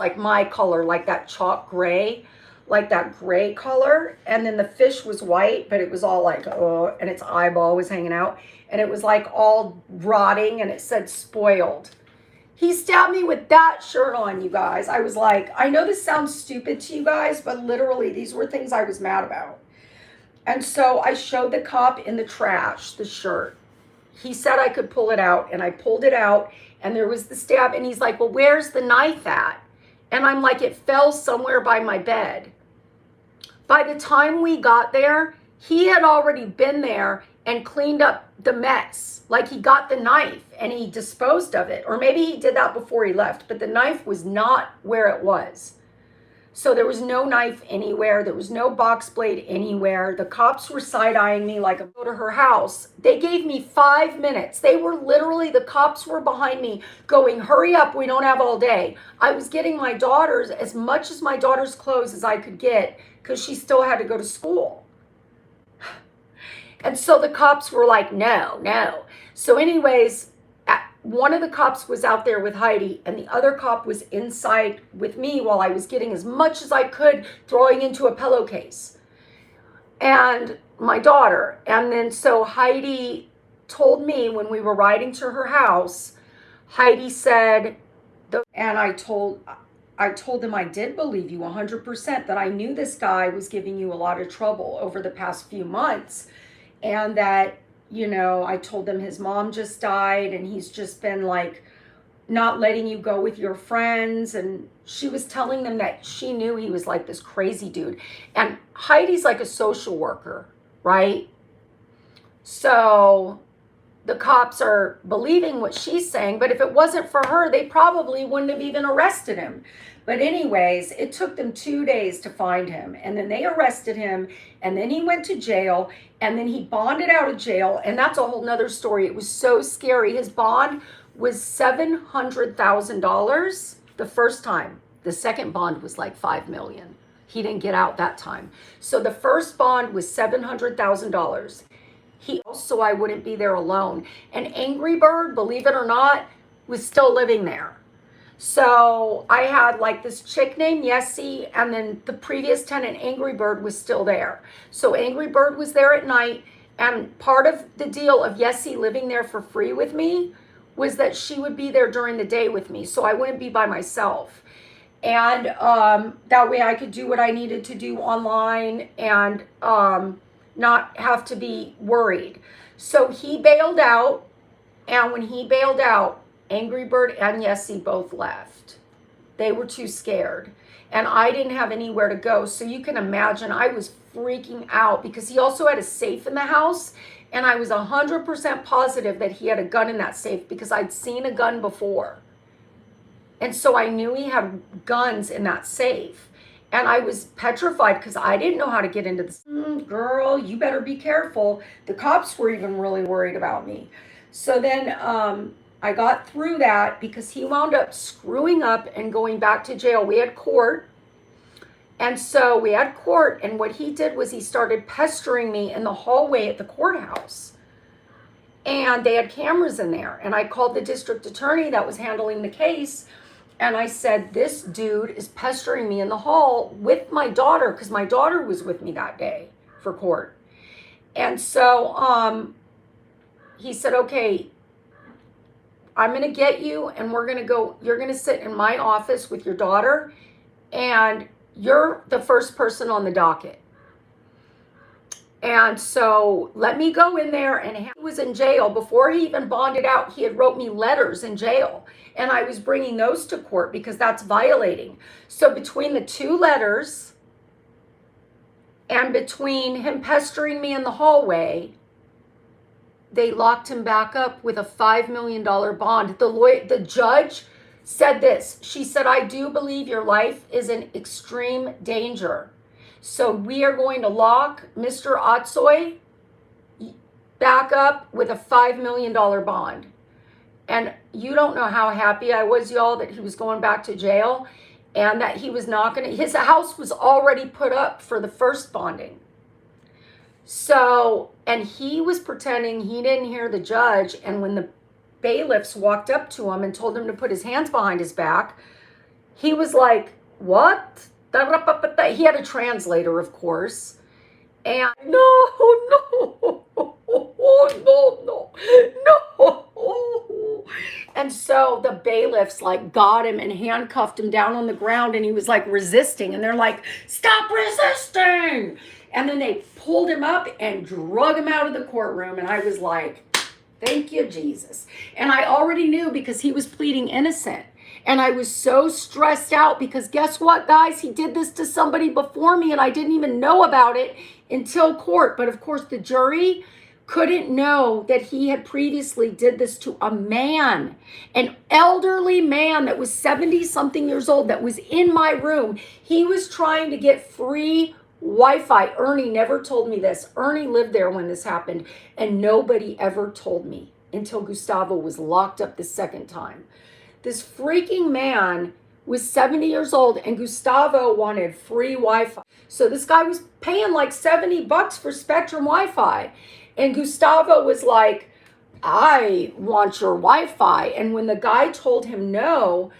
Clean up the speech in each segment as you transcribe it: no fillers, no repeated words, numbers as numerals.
like my color, like that chalk gray, like that gray color. And then the fish was white, but it was all like, oh, and its eyeball was hanging out. And it was like all rotting and it said spoiled. He stabbed me with that shirt on, you guys. I was like, I know this sounds stupid to you guys, but literally these were things I was mad about. And so I showed the cop in the trash, the shirt. He said I could pull it out, and I pulled it out, and there was the stab. And he's like, well, where's the knife at? And I'm like, it fell somewhere by my bed. By the time we got there, he had already been there and cleaned up the mess. Like, he got the knife and he disposed of it. Or maybe he did that before he left, but the knife was not where it was. So there was no knife anywhere. There was no box blade anywhere. The cops were side-eyeing me like I go to her house. They gave me 5 minutes. They were literally, the cops were behind me going, hurry up, we don't have all day. I was getting my daughter's, as much as my daughter's clothes as I could get, because she still had to go to school. And so the cops were like, no, no. So anyways, one of the cops was out there with Heidi, and the other cop was inside with me while I was getting as much as I could, throwing into a pillowcase. And my daughter. And then so Heidi told me when we were riding to her house, Heidi said, and I told them I did believe you 100%, that I knew this guy was giving you a lot of trouble over the past few months, and that, you know, I told them his mom just died and he's just been like not letting you go with your friends. And she was telling them that she knew he was like this crazy dude. And Heidi's like a social worker, right? So the cops are believing what she's saying, but if it wasn't for her, they probably wouldn't have even arrested him. But anyways, it took them 2 days to find him, and then they arrested him, and then he went to jail, and then he bonded out of jail, and that's a whole nother story. It was so scary. His bond was $700,000 the first time. The second bond was like $5 million. He didn't get out that time. So the first bond was $700,000. He also, I wouldn't be there alone. And Angry Bird, believe it or not, was still living there. So I had like this chick named Yessie, and then the previous tenant, Angry Bird, was still there. So Angry Bird was there at night, and part of the deal of Yessie living there for free with me was that she would be there during the day with me, so I wouldn't be by myself. And that way I could do what I needed to do online and not have to be worried. So he bailed out, and when he bailed out, Angry Bird and Yessie both left. They were too scared, and I didn't have anywhere to go. So you can imagine I was freaking out, because he also had a safe in the house, and I was 100% positive that he had a gun in that safe because I'd seen a gun before. And so I knew he had guns in that safe. And I was petrified because I didn't know how to get into this. Girl, you better be careful. The cops were even really worried about me. So then I got through that because he wound up screwing up and going back to jail. We had court. And so we had court, and what he did was he started pestering me in the hallway at the courthouse. And they had cameras in there. And I called the district attorney that was handling the case, and I said, this dude is pestering me in the hall with my daughter, because my daughter was with me that day for court. And so he said, okay, I'm going to get you, and we're going to go, you're going to sit in my office with your daughter, and you're the first person on the docket. And so let me go in there, and he was in jail. Before he even bonded out, he had wrote me letters in jail, and I was bringing those to court because that's violating. So between the 2 letters and between him pestering me in the hallway, they locked him back up with a $5 million bond. The judge said this. She said, I do believe your life is in extreme danger. So we are going to lock Mr. Otsoy back up with a $5 million bond. And you don't know how happy I was, y'all, that he was going back to jail, and that he was not going to, his house was already put up for the first bonding. So, and he was pretending he didn't hear the judge. And when the bailiffs walked up to him and told him to put his hands behind his back, He was like, what? He had a translator, of course. And no, no, no, no. And so the bailiffs like got him and handcuffed him down on the ground, and he was like resisting. And they're like, stop resisting. And then they pulled him up and drug him out of the courtroom. And I was like, thank you, Jesus. And I already knew because he was pleading innocent. And I was so stressed out because guess what, guys? He did this to somebody before me and I didn't even know about it until court. But of course, the jury couldn't know that he had previously did this to a man, an elderly man that was 70 something years old that was in my room. He was trying to get free Wi-Fi. Ernie never told me this. Ernie lived there when this happened and nobody ever told me until Gustavo was locked up the second time. This freaking man was 70 years old and Gustavo wanted free Wi-Fi. So this guy was paying like $70 for Spectrum Wi-Fi. And Gustavo was like, I want your Wi-Fi. And when the guy told him no,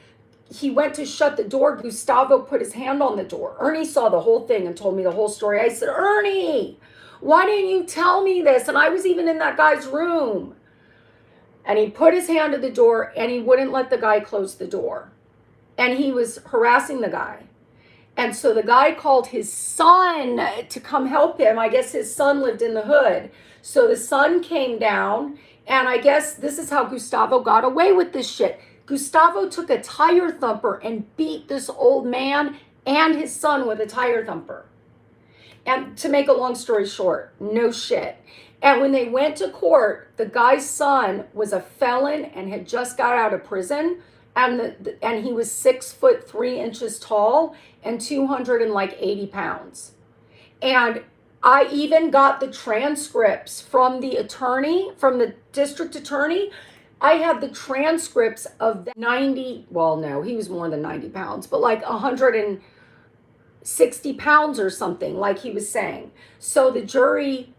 he went to shut the door. Gustavo put his hand on the door. Ernie saw the whole thing and told me the whole story. I said, Ernie, why didn't you tell me this? And I was even in that guy's room. And he put his hand to the door and he wouldn't let the guy close the door. And he was harassing the guy. And so the guy called his son to come help him. I guess his son lived in the hood. So the son came down, and I guess this is how Gustavo got away with this shit. Gustavo took a tire thumper and beat this old man and his son with a tire thumper. And to make a long story short, no shit. And when they went to court, the guy's son was a felon and had just got out of prison. And he was 6'3" tall and 280 pounds. And I even got the transcripts from the attorney, from the district attorney. I had the transcripts of the 90, well, no, he was more than 90 pounds, but like 160 pounds or something, like he was saying. So the jury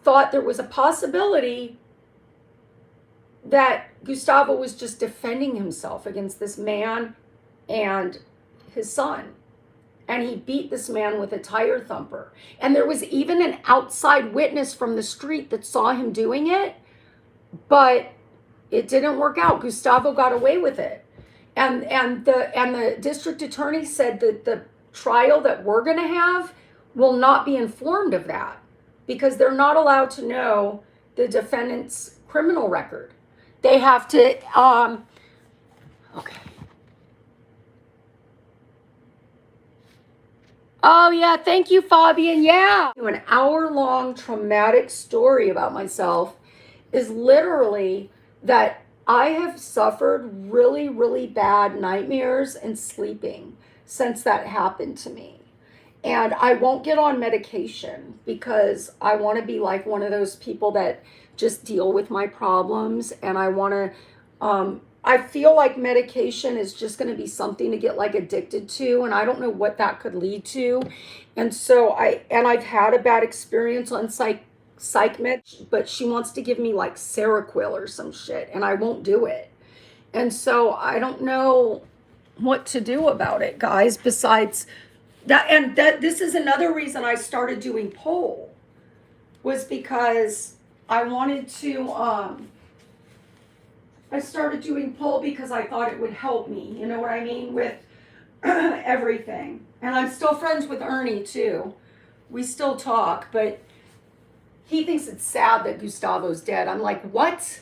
thought there was a possibility that Gustavo was just defending himself against this man and his son. And he beat this man with a tire thumper. And there was even an outside witness from the street that saw him doing it, but it didn't work out. Gustavo got away with it. And the district attorney said that the trial that we're going to have will not be informed of that because they're not allowed to know the defendant's criminal record. They have to, okay. Oh yeah, thank you, Fabian. Yeah. An hour-long traumatic story about myself is literally that I have suffered really, really bad nightmares and sleeping since that happened to me. And I won't get on medication because I want to be like one of those people that just deal with my problems. And I want to, I feel like medication is just going to be something to get like addicted to. And I don't know what that could lead to. And so I've had a bad experience on psych med, but she wants to give me like Seroquel or some shit. And I won't do it. And so I don't know what to do about it, guys, besides that. And this is another reason I started doing pole was because I wanted to, I started doing pole because I thought it would help me, you know what I mean, with everything. And I'm still friends with Ernie too. We still talk, but he thinks it's sad that Gustavo's dead. I'm like, what?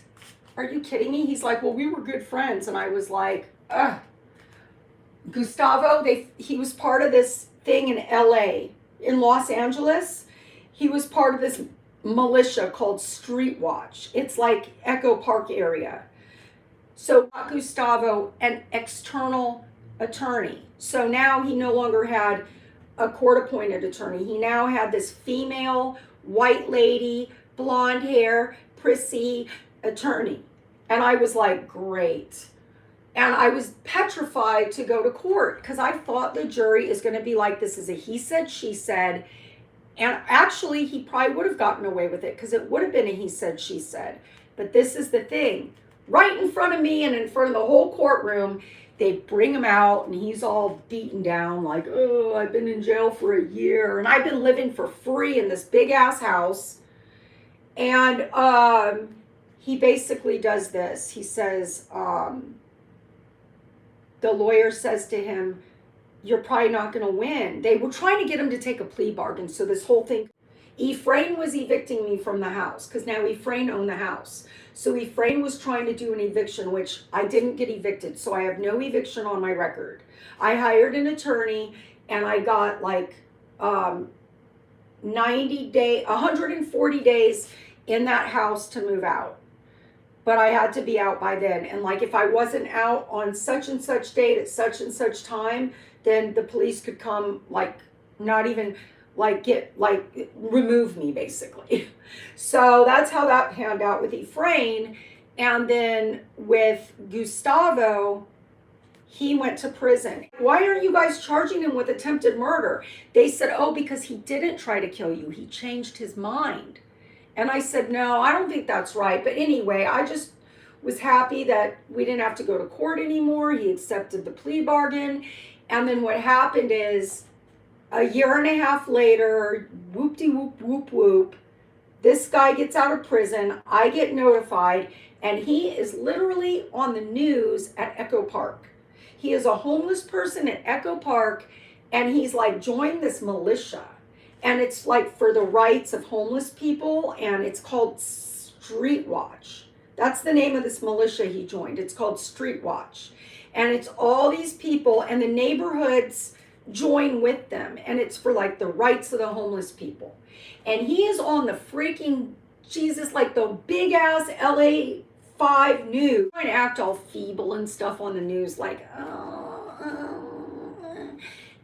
Are you kidding me? He's like, well, we were good friends. And I was like, ugh. Gustavo, he was part of this thing in LA, in Los Angeles. He was part of this militia called Street Watch. It's like Echo Park area. So Gustavo, an external attorney. So now he no longer had a court-appointed attorney. He now had this female, white lady, blonde hair, prissy attorney. And I was like, great. And I was petrified to go to court because I thought the jury is going to be like, this is a he said, she said. And actually, he probably would have gotten away with it because it would have been a he said, she said. But this is the thing. Right in front of me and in front of the whole courtroom, they bring him out and he's all beaten down like, oh, I've been in jail for a year and I've been living for free in this big ass house. And he basically does this. He says, the lawyer says to him, you're probably not going to win. They were trying to get him to take a plea bargain. So this whole thing, Ephraim was evicting me from the house because now Ephraim owned the house. So Ephraim was trying to do an eviction, which I didn't get evicted. So I have no eviction on my record. I hired an attorney and I got like 140 days in that house to move out. But I had to be out by then. And like if I wasn't out on such and such date at such and such time, then the police could come, like, not even like remove me basically. So that's how that panned out with Ephraim. And then with Gustavo, he went to prison. Why aren't you guys charging him with attempted murder? They said, oh, because he didn't try to kill you. He changed his mind. And I said, no, I don't think that's right. But anyway, I just was happy that we didn't have to go to court anymore. He accepted the plea bargain. And then what happened is a year and a half later, whoop-de-whoop, whoop-whoop, this guy gets out of prison. I get notified, and he is literally on the news at Echo Park. He is a homeless person at Echo Park, and he's like joined this militia. And it's like for the rights of homeless people, and it's called Street Watch. That's the name of this militia he joined. It's called Street Watch. And it's all these people, and the neighborhoods join with them. And it's for like the rights of the homeless people. And he is on the freaking, Jesus, like the big ass LA 5 news. Trying to act all feeble and stuff on the news, like,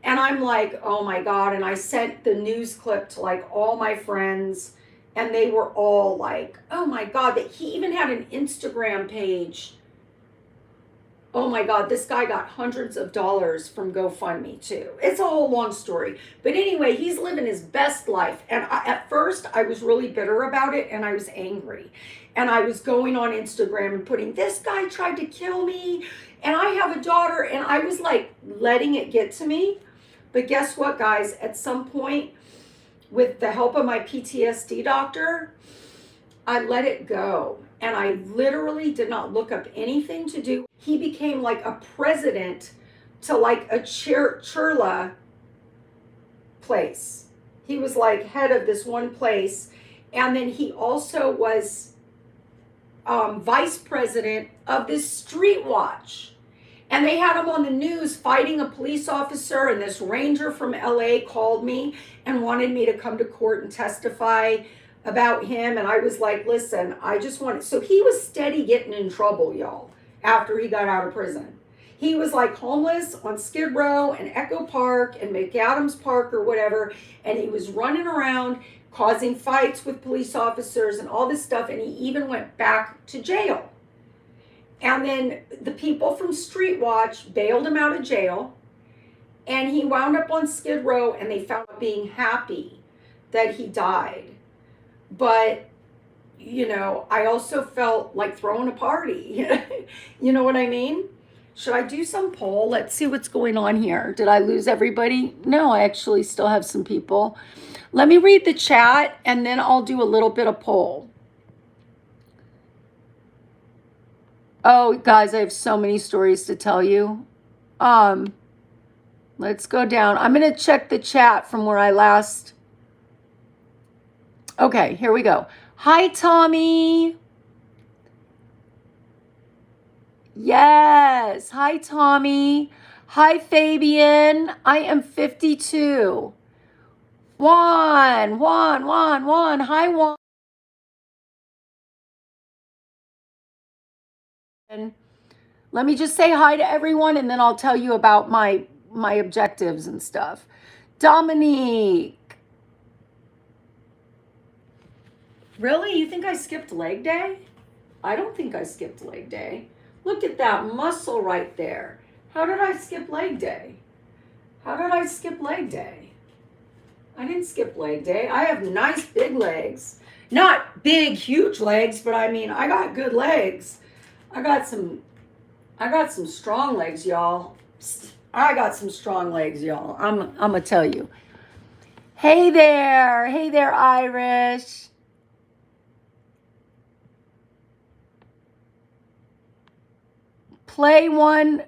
and I'm like, oh my God. And I sent the news clip to like all my friends, and they were all like, oh my God, that he even had an Instagram page. Oh my God, this guy got hundreds of dollars from GoFundMe too. It's a whole long story. But anyway, he's living his best life. And at first I was really bitter about it, and I was angry. And I was going on Instagram and putting, this guy tried to kill me, and I have a daughter, and I was like letting it get to me. But guess what, guys? At some point, with the help of my PTSD doctor, I let it go. And I literally did not look up anything to do. He became like a president to like a Churla place. He was like head of this one place. And then he also was vice president of this Street Watch. And they had him on the news fighting a police officer, and this ranger from LA called me and wanted me to come to court and testify about him. And I was like, listen, I just want so he was steady getting in trouble, y'all, after he got out of prison. He was like homeless on Skid Row and Echo Park and McAdams Park or whatever. And he was running around causing fights with police officers and all this stuff. And he even went back to jail. And then the people from Street Watch bailed him out of jail, and he wound up on Skid Row, and they found out being happy that he died. But, you know, I also felt like throwing a party. You know what I mean? Should I do some poll? Let's see what's going on here. Did I lose everybody? No, I actually still have some people. Let me read the chat, and then I'll do a little bit of poll. Oh, guys, I have so many stories to tell you. Let's go down. I'm going to check the chat from where I last. Okay, here we go. Hi, Tommy. Yes. Hi, Tommy. Hi, Fabian. I am 52. Juan. Hi, Juan. And let me just say hi to everyone, and then I'll tell you about my objectives and stuff. Dominique. Really? You think I skipped leg day? I don't think I skipped leg day. Look at that muscle right there. How did I skip leg day? How did I skip leg day? I didn't skip leg day. I have nice big legs. Not big, huge legs, but I mean, I got good legs. I got some I got some strong legs, y'all. I got some strong legs, y'all. I'm gonna tell you. Hey there. Hey there, Irish. Play one.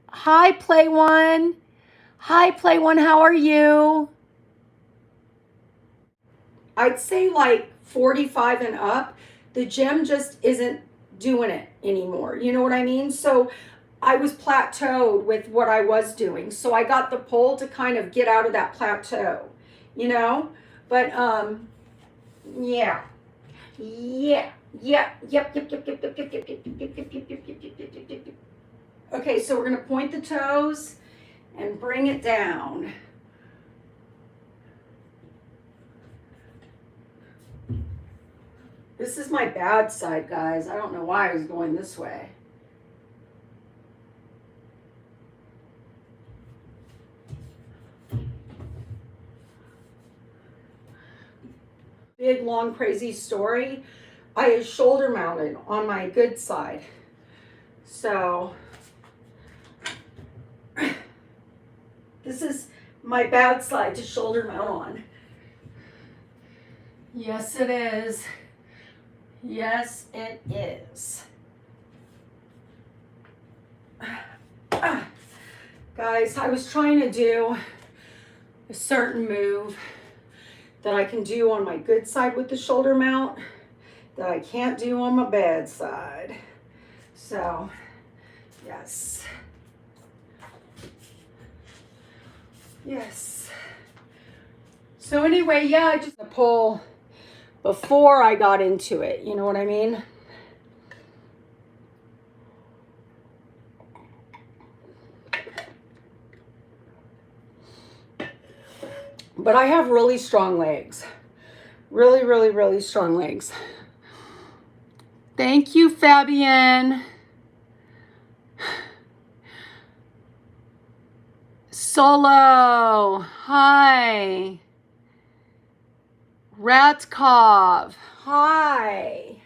Hi, Play One. Hi, Play One. How are you? I'd say like 45 and up. The gym just isn't doing it anymore. You know what I mean? So I was plateaued with what I was doing. So I got the pole to kind of get out of that plateau, you know? But yeah. Yeah. Yeah. Yep. Yep. Yep. Yep. Yep. Yep. Yep. Yep. Yep. Yep. Yep. Yep. Yep. Yep. Yep. Okay, so we're gonna point the toes and bring it down. This is my bad side, guys. I don't know why I was going this way. Big, long, crazy story. I is shoulder mounted on my good side. So this is my bad side to shoulder mount on. Yes, it is. Yes, it is. Guys, I was trying to do a certain move that I can do on my good side with the shoulder mount that I can't do on my bad side. So, yes. Yes. So anyway, yeah, I just pull before I got into it. You know what I mean? But I have really strong legs. Really, really, really strong legs. Thank you, Fabian. Solo. Hi. Ratkov. Hi.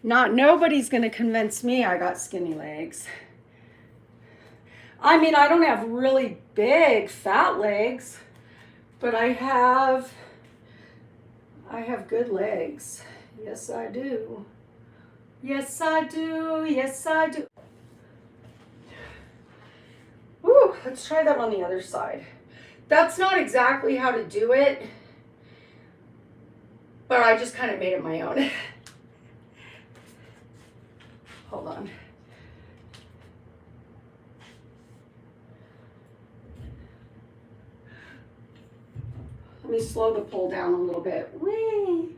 Nobody's going to convince me I got skinny legs. I mean, I don't have really big fat legs, but I have good legs. Yes, I do. Yes, I do. Yes, I do. Woo, let's try that on the other side. That's not exactly how to do it, but I just kind of made it my own. Hold on. Let me slow the pole down a little bit. Whee!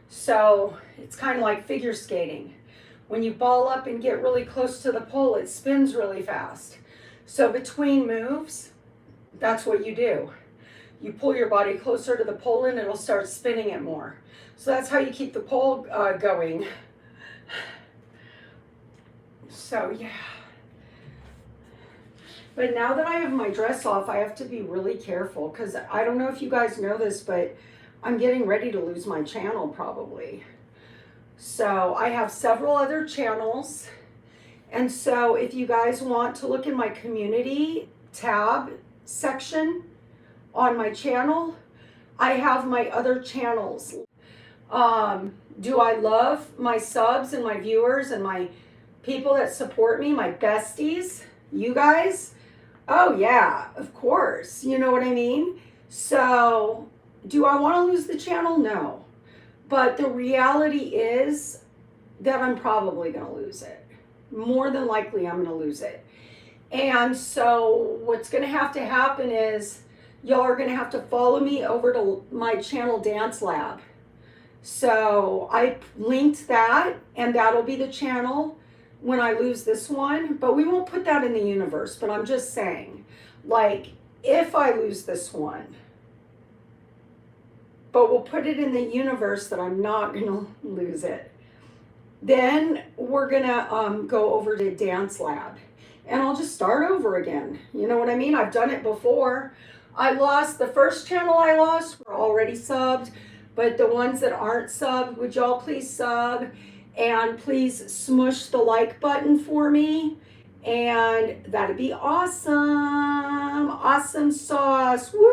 So it's kind of like figure skating. When you ball up and get really close to the pole, it spins really fast. So between moves, that's what you do. You pull your body closer to the pole and it'll start spinning it more. So that's how you keep the pole going. So yeah. But now that I have my dress off, I have to be really careful because I don't know if you guys know this, but I'm getting ready to lose my channel probably. So I have several other channels. And so if you guys want to look in my community tab section on my channel, I have my other channels. Do I love my subs and my viewers and my people that support me, my besties, you guys? Oh yeah, of course. You know what I mean? So do I want to lose the channel? No. But the reality is that I'm probably going to lose it. More than likely, I'm going to lose it. And so what's going to happen is y'all are going to have to follow me over to my channel Dance Lab. So I linked that, and that'll be the channel when I lose this one. But we won't put that in the universe. But I'm just saying, like, if I lose this one, but we'll put it in the universe that I'm not going to lose it. Then we're gonna go over to Dance Lab, and I'll just start over again. You know what I mean? I've done it before. I lost the first channel I lost were already subbed, but the ones that aren't subbed, would y'all please sub and please smush the like button for me, and that'd be awesome. Awesome sauce. Woo!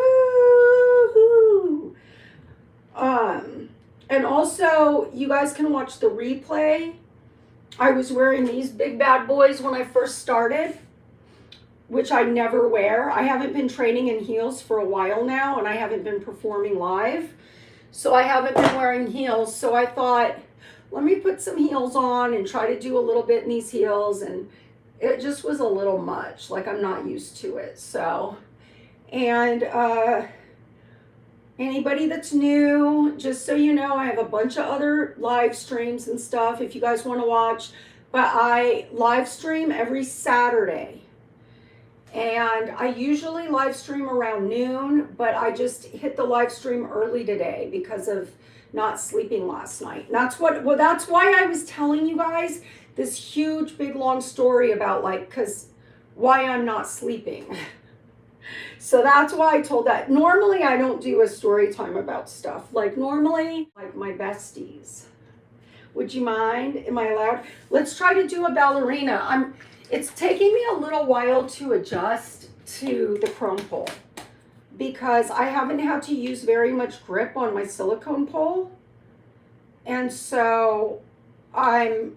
And also, you guys can watch the replay. I was wearing these big bad boys when I first started, which I never wear. I haven't been training in heels for a while now, and I haven't been performing live. So I haven't been wearing heels. So I thought, let me put some heels on and try to do a little bit in these heels. And it just was a little much. Like, I'm not used to it. So, and anybody that's new, just so you know, I have a bunch of other live streams and stuff if you guys want to watch. But I live stream every Saturday. And I usually live stream around noon, but I just hit the live stream early today because of not sleeping last night. And that's why I was telling you guys this huge, big, long story about why I'm not sleeping. So that's why I told that. Normally, I don't do a story time about stuff. Normally, my besties. Would you mind? Am I allowed? Let's try to do a ballerina. It's taking me a little while to adjust to the chrome pole because I haven't had to use very much grip on my silicone pole. And so I'm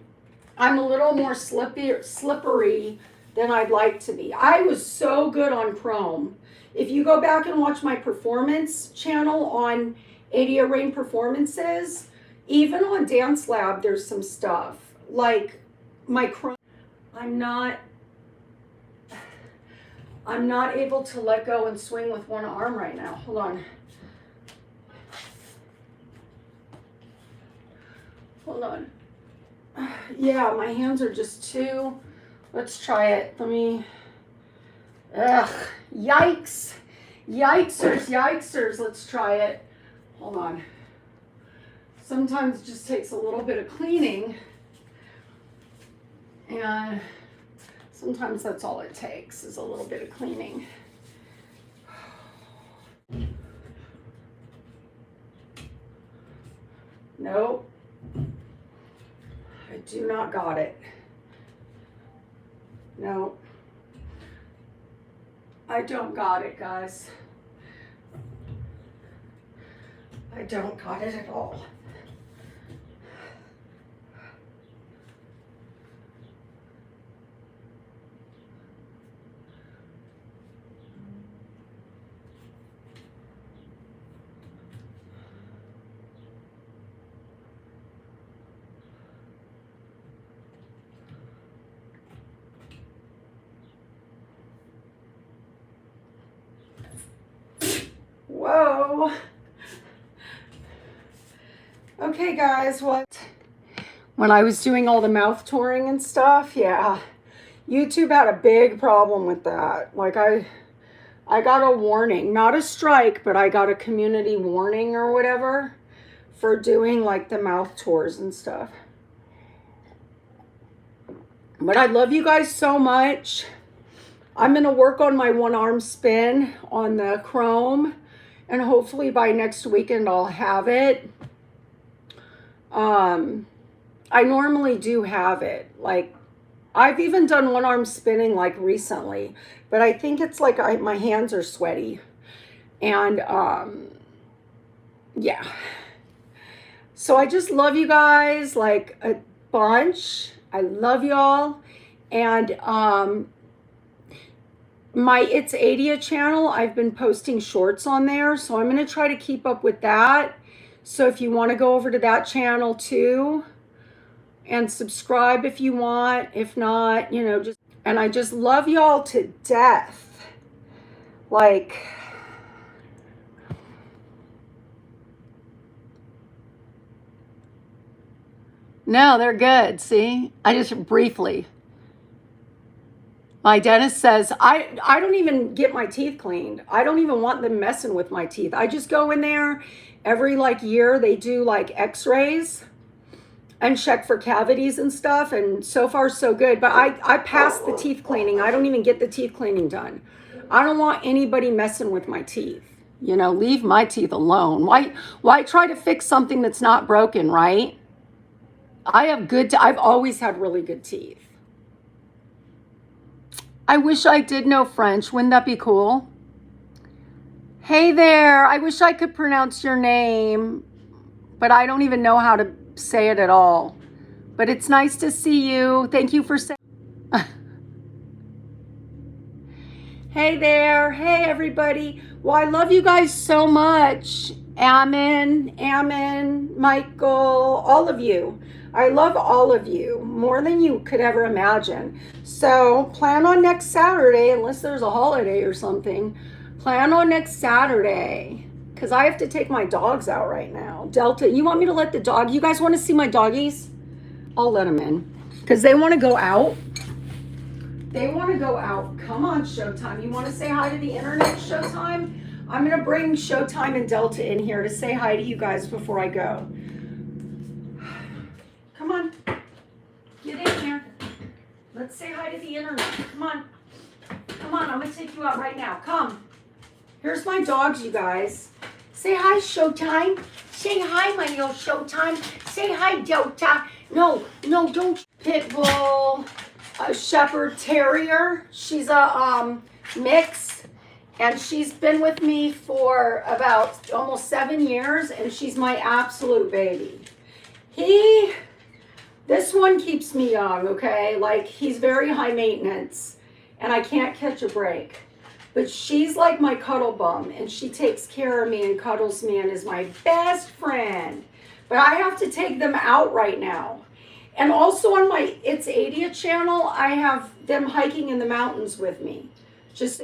a little more slippery than I'd like to be. I was so good on chrome. If you go back and watch my performance channel on Adia Rain Performances, even on Dance Lab, there's some stuff. Like my chrome, I'm not able to let go and swing with one arm right now. Hold on. Hold on. Yeah, my hands are just too. Let's try it. Yikes. Yikesers. Let's try it. Hold on. Sometimes it just takes a little bit of cleaning. And sometimes that's all it takes is a little bit of cleaning. Nope. I do not got it. No. I don't got it, guys. I don't got it at all. Whoa. Okay, guys, when I was doing all the mouth touring and stuff, yeah, YouTube had a big problem with that. I got a warning, not a strike, but I got a community warning or whatever for doing the mouth tours and stuff. But I love you guys so much. I'm going to work on my one arm spin on the chrome, and hopefully by next weekend I'll have it. I normally do have it. I've even done one arm spinning recently, but I think it's my hands are sweaty. And yeah. So I just love you guys a bunch. I love y'all. And my It's Adia channel, I've been posting shorts on there, so I'm going to try to keep up with that. So if you want to go over to that channel too and subscribe if you want, if not, and I just love y'all to death. No, they're good. See, I just briefly. My dentist says, I don't even get my teeth cleaned. I don't even want them messing with my teeth. I just go in there every year. They do x-rays. and check for cavities and stuff. And so far, so good. But I passed the teeth cleaning. I don't even get the teeth cleaning done. I don't want anybody messing with my teeth. You know, leave my teeth alone. Why try to fix something that's not broken, right? I have I've always had really good teeth. I wish I did know French. Wouldn't that be cool? Hey there. I wish I could pronounce your name, but I don't even know how to say it at all. But it's nice to see you. Thank you for saying. Hey there. Hey, everybody. Well, I love you guys so much. Ammon, Michael, all of you. I love all of you more than you could ever imagine. So plan on next Saturday, unless there's a holiday or something. Plan on next Saturday, because I have to take my dogs out right now. Delta, you want me to let the dog? You guys want to see my doggies? I'll let them in, because they want to go out. They want to go out. Come on, Showtime. You want to say hi to the internet, Showtime? I'm going to bring Showtime and Delta in here to say hi to you guys before I go. Come on. Get in here. Let's say hi to the internet. Come on. Come on. I'm going to take you out right now. Come. Here's my dogs, you guys. Say hi, Showtime. Say hi, my little Showtime. Say hi, Delta. No, don't. Pitbull, a Shepherd Terrier. She's a mix. And she's been with me for about almost 7 years, and she's my absolute baby. This one keeps me young, okay? Like, he's very high maintenance, and I can't catch a break. But she's like my cuddle bum, and she takes care of me and cuddles me and is my best friend. But I have to take them out right now. And also on my It's 80 channel, I have them hiking in the mountains with me. Just...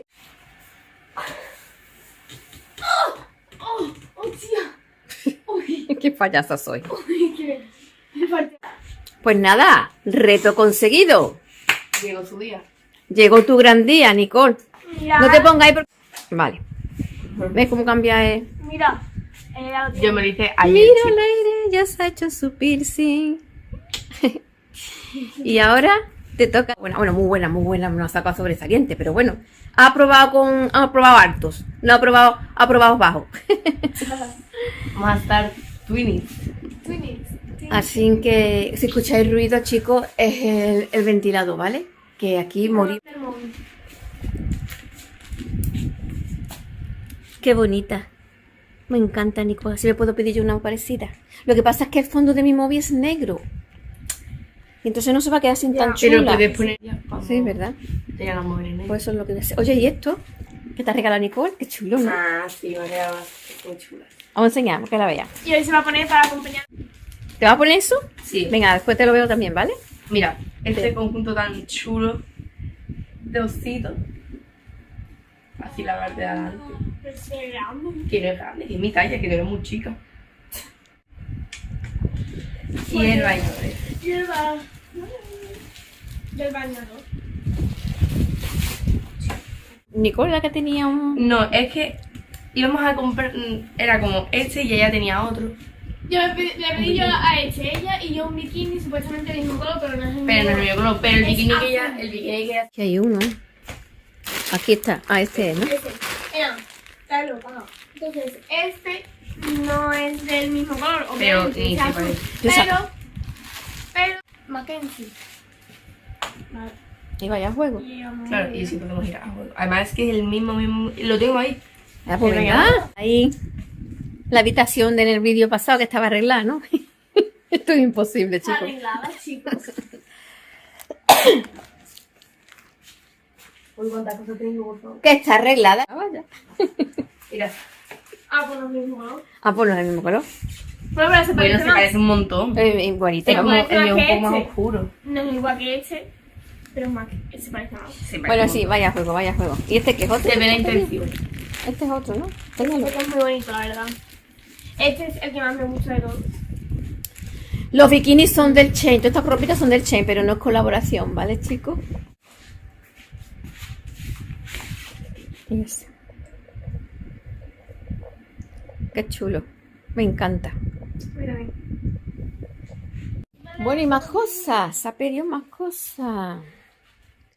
tía. Qué payasa soy. Pues nada, reto conseguido. Llegó su día. Llegó tu gran día, Nicole. Mira. No te pongas ahí por... Vale. ¿Ves cómo cambia? Mira. Yo me lo hice ayer. Mira al aire, ya se ha hecho su piercing. Y ahora te toca... Bueno, muy buena, no ha sacado sobresaliente, pero bueno. Ha aprobado altos, no ha aprobado bajos. Vamos a estar twinnies. Así que si escucháis ruido, chicos, es el ventilador, ¿vale? Que aquí morí. Qué bonita. Me encanta, Nico. Así le puedo pedir yo una parecida. Lo que pasa es que el fondo de mi móvil es negro. Y entonces no se va a quedar sin tan chula. Pero puedes poner ya. Sí, ¿verdad? Te la móvil en Pues eso es lo que voy a hacer. Oye, ¿y esto? ¿Qué te ha regalado Nicole? Qué chulo, ¿no? Ah, sí, vale, muy chula. Vamos a enseñar, que la vea. Y hoy se va a poner para acompañar. ¿Te vas a poner eso? Sí. Venga, después te lo veo también, ¿vale? Mira, este conjunto tan chulo de ositos. Así la parte de adelante. Que no es grande, que es mi talla, que no es muy chica. Y el bañador. Del bañador. Nicole, la que tenía un... No, es que íbamos a comprar, era como este y ella tenía otro. Yo le pedí yo a ella y yo un bikini supuestamente del mismo color, pero no es el mismo Pero no es el color. mismo color, pero el Es bikini que azul. ella, Aquí hay uno. Aquí está. Ah, este es, ¿no? Ese. Está loco, no. Entonces, este no es del mismo color, Pero obviamente, ni es se azul. parece. Pero, Mackenzie. Vale. Y vaya juego. Y vamos Claro, a y ver. sí podemos ir a juego. Además es que es el mismo, lo tengo ahí. Ah, pues El venga. regalado. Ahí. La habitación del vídeo pasado que estaba arreglada, ¿no? Esto es imposible, chicos. Arreglada, chicos. Uy, cuántas cosas tengo, por favor. Que está arreglada. Ah, vaya. Mira. Ah, pues no es el mismo color. Ah, pues no es el mismo color. Pero se Bueno, parece se más. parece un montón. Igualito. Es como parece el mío más un que poco más este. oscuro. No es igual que este, pero es más que se parece más. Se parece Bueno, un sí, montón. vaya juego, vaya juego. ¿Y este qué es otro? Se ve la ¿Este intención. Este es otro, ¿no? Téngalo. Este es muy bonito, la verdad. Este es el que más me gusta de todos. Los bikinis son del Chain. Todas estas ropitas son del Chain, pero no es colaboración, ¿vale, chicos? Y este. Qué chulo. Me encanta. Mira, ven. Bueno, y más cosas. Se ha pedido más cosas.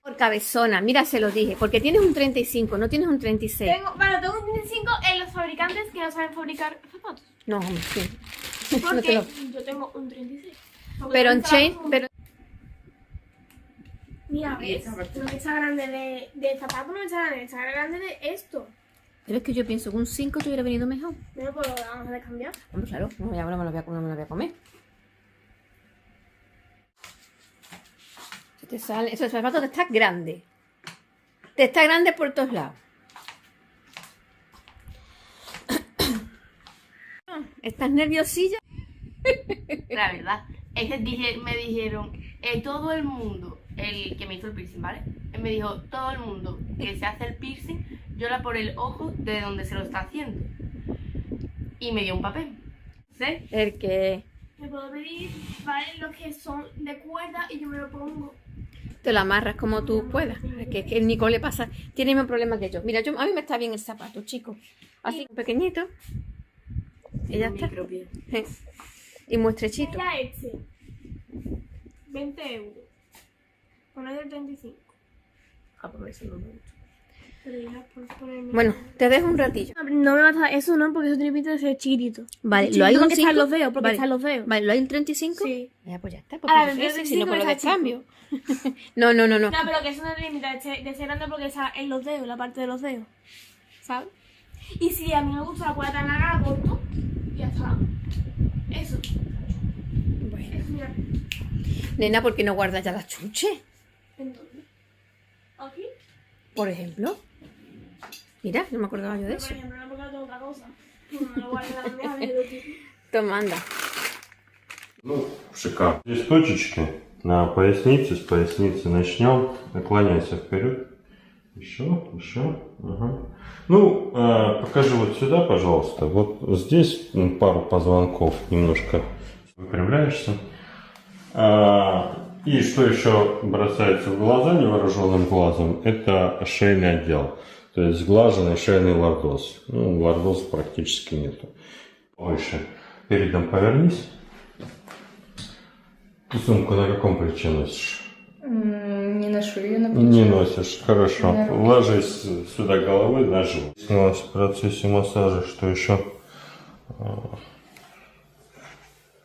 Por cabezona, mira, se lo dije. Porque tienes un 35, no tienes un 36. Tengo un 25 en los fabricantes que no saben fabricar zapatos. No, hombre, sí. No Porque te lo- yo tengo un 36. Porque Pero tengo en chain, trabajo- pero... Mira, Y ¿ves? esa parte. No está grande de zapato, no está grande de esto. Pero es que yo pienso que un 5 te hubiera venido mejor. Bueno, pues lo vamos a cambiar. Hombre, claro, no, ya no me lo voy a comer. Se te sale, eso es zapato te está grande. Te está grande por todos lados. ¿Estás nerviosilla? La verdad, es que me dijeron, todo el mundo, el que me hizo el piercing, ¿vale? Él me dijo, todo el mundo que se hace el piercing, llora por el ojo de donde se lo está haciendo. Y me dio un papel. ¿Sí? El que Me puedo pedir, ¿vale? Los que son de cuerda y yo me lo pongo. te lo amarras como tú puedas. Que el Nico le pasa, tiene el mismo problema que yo. Mira, a mí me está bien el zapato, chicos. Así pequeñito. Y ya está. Micropie. Y muy estrechito. Mira este. 20 euros. Poner el 35. Ah, pues eso no me gusta. Pero ya por ponerme... Bueno, te dejo un ratillo. No me va a estar eso, ¿no? Porque eso tiene pinta de ser chiquitito. Vale, Chiquito lo hay un porque 5. están los dedos, porque Vale. están los dedos. Vale, ¿lo hay un 35? Sí. Ya, pues ya está. Ahora, Pues el entonces, si no 35 por lo de está chico. cambio. No. No, pero que eso no tiene pinta de ser grande porque está en los dedos, la parte de los dedos. ¿Sabes? Y si a mí me gusta la cuerda tan larga, la corto y ya está. Eso. Bueno. Eso, mira. Nena, ¿por qué no guardas ya las chuches? Entonces. Aquí. Por ejemplo. Mira, no me acordaba yo de Pero, eso. por ejemplo, no porque no tengo otra cosa. No lo guardo en la bandeja de aquí. Toma, anda. Ну, шикарно. Здесь точечки на пояснице. С поясницы начнем. Наклоняйся вперед. Еще. Ага. Ну, покажи вот сюда, пожалуйста. Вот здесь пару позвонков немножко выпрямляешься. И что еще бросается в глаза невооруженным глазом, это шейный отдел. То есть сглаженный шейный лордоз. Ну, лордоза практически нету. Выше. Передом повернись. Ты сумку на каком плече носишь? Не ношу ее на Не носишь, хорошо. На руки. Ложись сюда головой на живот. У нас в процессе массажа, что еще?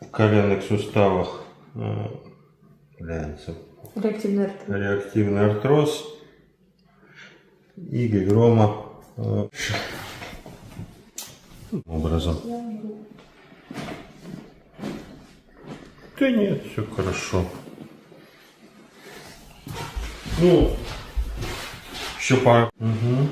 В коленных суставах является реактивный артроз и гигрома образом. Да нет, все хорошо. Ну, еще пара. Угу.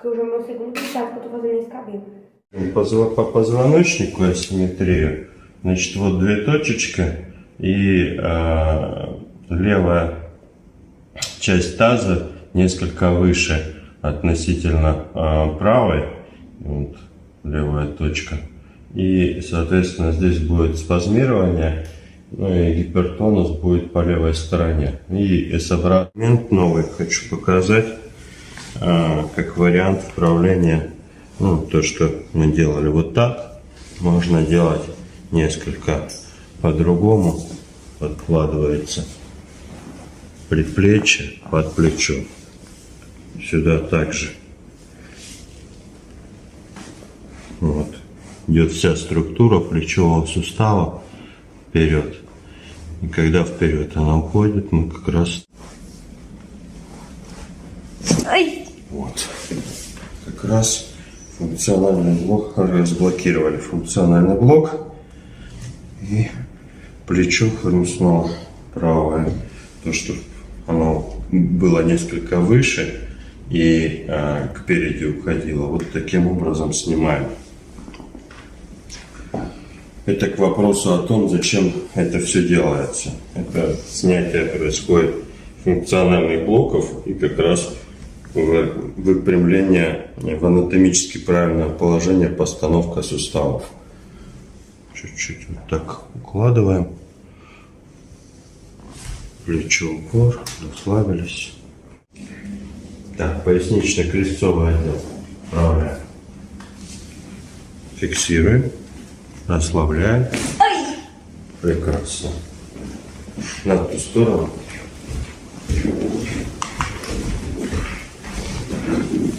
Que eu já não sei como que tá, porque eu tô fazendo esse cabelo. По позвоночнику асимметрию. Значит, вот две точечки и левая часть таза несколько выше относительно правой. Вот, левая точка. И, соответственно, здесь будет спазмирование, ну и гипертонус будет по левой стороне. И с обратным момент новый хочу показать, как вариант вправления. Ну, то, что мы делали вот так, можно делать несколько по-другому. Подкладывается предплечье под плечо. Сюда также. Вот. Идет вся структура плечевого сустава вперед. И когда вперед она уходит, мы как раз... Вот. Как раз функциональный блок, разблокировали функциональный блок, и плечо хрустнуло правое. То, что оно было несколько выше и кпереди уходило. Вот таким образом снимаем. Это к вопросу о том, зачем это все делается. Это снятие происходит функциональных блоков и как раз выпрямление в анатомически правильное положение, постановка суставов. Чуть-чуть вот так укладываем. Плечо упор, расслабились. Так, пояснично-крестцовый отдел. Правая. Фиксируем. Расслабляем. Прекрасно. На ту сторону.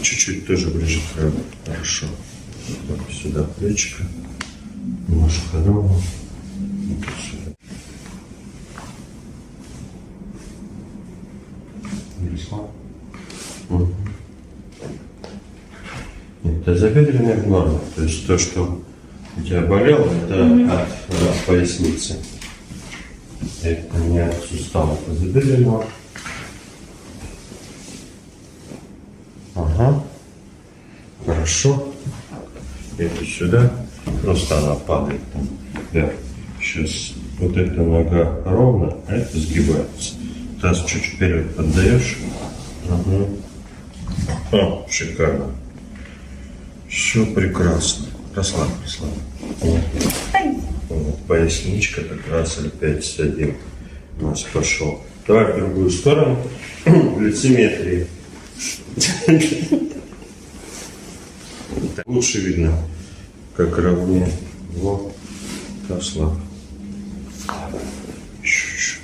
Чуть-чуть тоже ближе к краю. Хорошо. Вот сюда плечико. Немножко ровно. Вот сюда. Угу. Нет, тазобедренная в норме. То есть то, что у тебя болело, это от поясницы. Это не от сустава тазобедренного. Ага. Хорошо. Это сюда. Просто она падает там вверх. Сейчас вот эта нога ровно, а это сгибается. Таз чуть вперед поддаешь. Угу. О, шикарно. Все прекрасно. Расслабь. Вот, поясничка как раз L5-1 у нас пошел. Давай в другую сторону. В лицеметрии. Лучше видно, как ровнее. Вот. Расслабь. Чуть-чуть.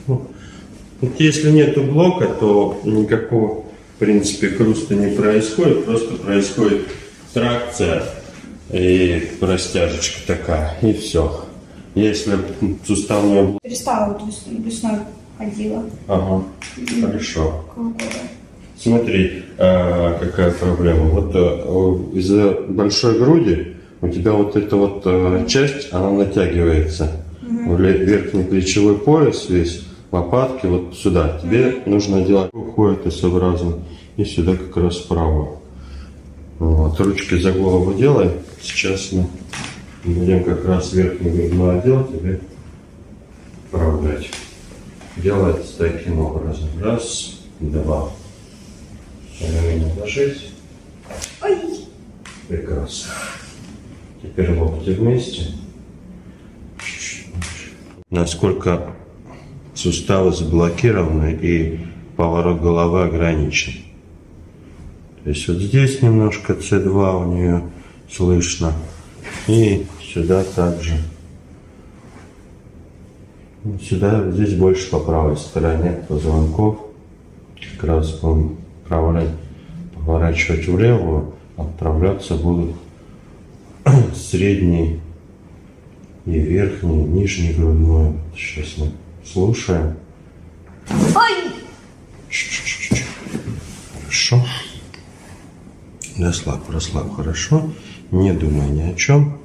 Угу. Вот если нету блока, то никакого, в принципе, хруста не происходит, просто происходит тракция и растяжечка такая, и все. Если суставная блок... Перестала вот весной ходила. Ага, хорошо. Полгода. Смотри, какая проблема. Вот из-за большой груди у тебя вот эта вот часть, она натягивается. Верхний плечевой пояс весь, лопатки вот сюда. Тебе нужно делать уходит S-образно и сюда как раз вправо. Вот. Ручки за голову делай. Сейчас мы будем как раз верхний грудной отдел тебе вправлять. Делать таким образом. Раз, два. Ровно ложись. Ой. Прекрасно. Теперь локти вместе. Насколько суставы заблокированы и поворот головы ограничен. То есть вот здесь немножко C2 у нее слышно. И сюда также. Сюда, здесь больше по правой стороне позвонков. Как раз будем поворачивать в левую, отправляться будут средний и верхний, нижний грудной. Сейчас мы слушаем. Ой! Чуть-чуть. Хорошо. Расслабь, хорошо. Не думай ни о чем.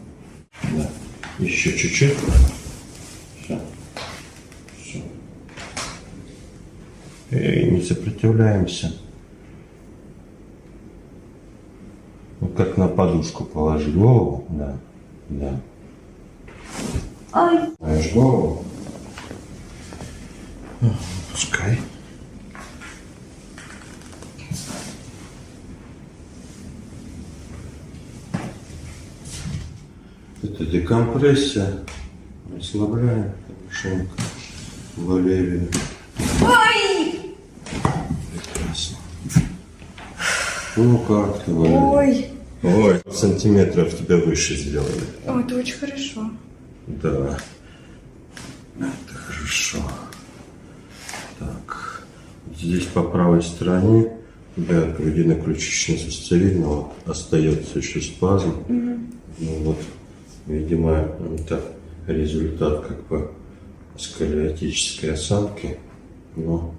Да. Еще чуть-чуть. Все. И не сопротивляемся. Вот как на подушку положи голову. Да. Ой! Знаешь голову. Пускай. Это декомпрессия. Расслабляем хорошенько. Валерию. Ой! Прекрасно. Ну как ты, Валерия? Ой! Ой, сантиметров тебя выше сделали. Ой, это очень хорошо. Да. Это хорошо. Так. Здесь по правой стороне у тебя от грудино-ключично-суставидного остается еще спазм. Ну вот, видимо, это результат как бы сколиотической осанки. Но